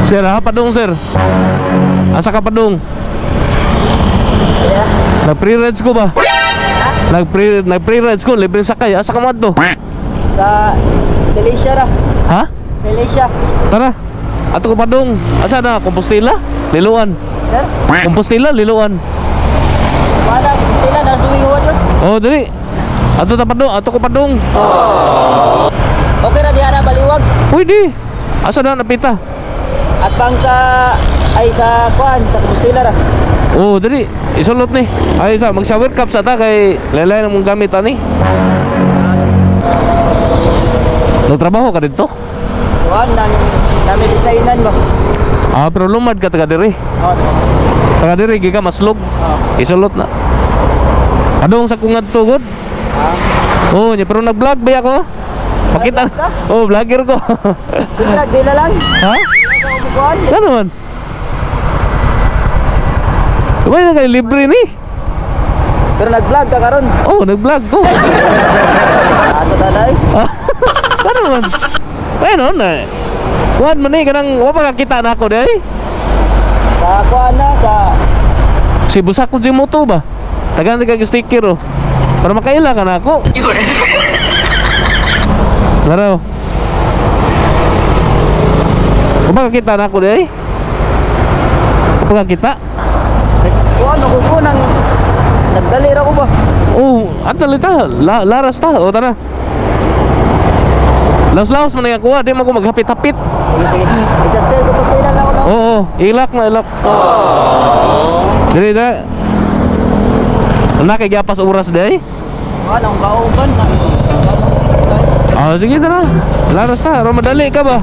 Sir, ha? Padung, sir. Asa ka padung? Nag-pre-rides ko ba? Nag-pre-rides ko, libre sakay. Asa ka madto? Sa Stelasia ra. Ha? Stelasia. Tara. Ato ko padung. Asa na? Compostela? Liluan. Sir, Compostela, Liluan. wala sila na sumiwan yun. Oh, dali. Ato ta padung, ato ko padung. Okay ra diha na baliwag. Pwede. Asa na napita? At bang sa sa Compostela ra. Oh, dali. Isulot ni. Ay sa mag-shower cup sa ta kay laylay na mong gamit ani. Nagtrabaho ka dito? Kuan nang nami designan ba. Ah, pero lumad ka taga diri. Oh, Taga diri giga maslog. Isulot na. Adong sa kung ngadto god. Oh, nya pero nag-vlog ba ako? Pakita. Oh, vlogger ko. dila lang. Ha? Kuan. Ano man? Diba na kayo libre ni? Pero nag-vlog ka karon. Oh, nag-vlog ko. Ato daday. Ano man? Ayun na. Kuhan man ni kanang wa pa kakita na ako day. Sa kuan na sa Si busak ko si moto ba? Tagan kag sticker oh. Para makaila ka na ako. Laro. Wa pa kakita na ako day. Wa pa kakita. kuan ako ko nang nagdali ra ko ba. Oh, atal ta. Laras ta. O tara. Laos-laos man nga kuha, di man ko maghapit-hapit. Sige sige. Isa stay ko Compostela lang ako lang. Oo, ilak na ilak. Dili na. Nakay gapas oras day. Kuan ang kauban na. Ah, sige tara. Laras ta, ro madali ka ba?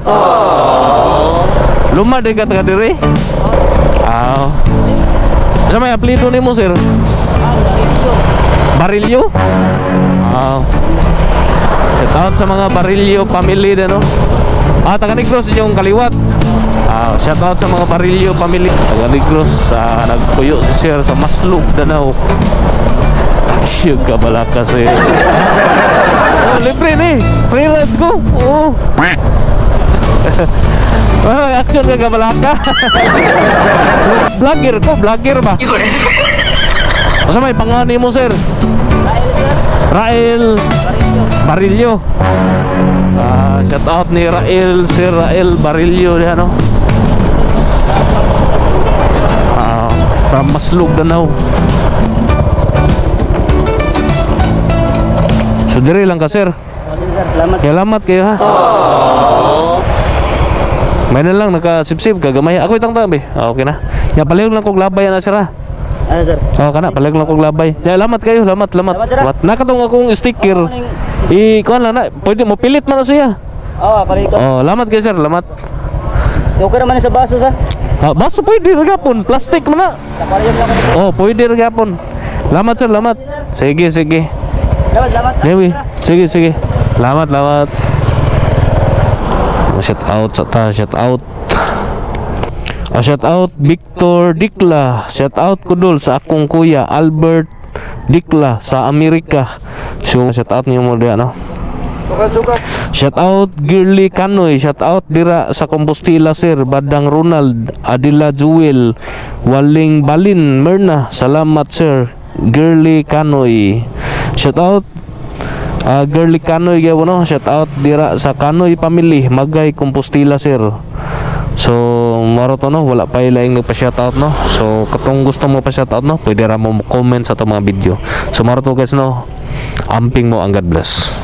Lumad ka taga diri. Ah. Sa may apelyido nimo, sir? Barilyo? Ah. Shout out sa mga Barilyo family din, no? Ah, taga Negros yung kaliwat. Ah, shout out sa mga Barilyo family. Taga Negros, nagpuyo si sir sa Maslog, Danau. Aksyon ka balaka sir. Oh, libre ni. Free rides ko. Oo. Oh, aksyon ka balaka. Vlogger ko, vlogger ba? Masa may pangani mo sir? Rael Barilyo. Shout out ni Rael, Sir Rael Barilyo diyan, no? From Maslog, Danau. So dire lang ka sir. Salamat. Salamat kayo ha. May na lang naka-sip-sip kagamay. Ako itang tabi. Okay na. Ya palig lang kog labay na sir ha. Ano sir? Oh, kana palig lang kog labay. Ya lamat kayo, lamat. Salamat, sir. Nakatong akong sticker. Kuan lang na. Pwede mo pilit man na siya. Oh, paliko. Oh, lamat kayo sir, lamat. Okay naman sa baso sa. Baso pwede ragapon, plastic man na. Aquarium lang ako. Oh, pwede ragapon. Lamat sir, lamat. Sige, sige. Salamat. Dewi, sige, sige. Lamat. Shout out sa ta, shout out. Shout out Victor Dikla. Shout out ko dul sa akong kuya Albert Dikla sa Amerika. So shout out niyo mo diyan, no? Shout out Girly Kanoy. Shout out dira sa Compostela sir. Badang Ronald, Adila Jewel, Waling Balin Merna. Salamat sir. Girly Kanoy. Shout out Girly Kanoy gyud, no? Shout out dira sa Kanoy family, Magay Compostela sir. So maro to, no, wala pa ilaing nagpa-shoutout, no. So katong gusto mo pa-shoutout, no, pwede ra mo comment sa to mga video. So maro to guys, no. Amping mo ang God bless.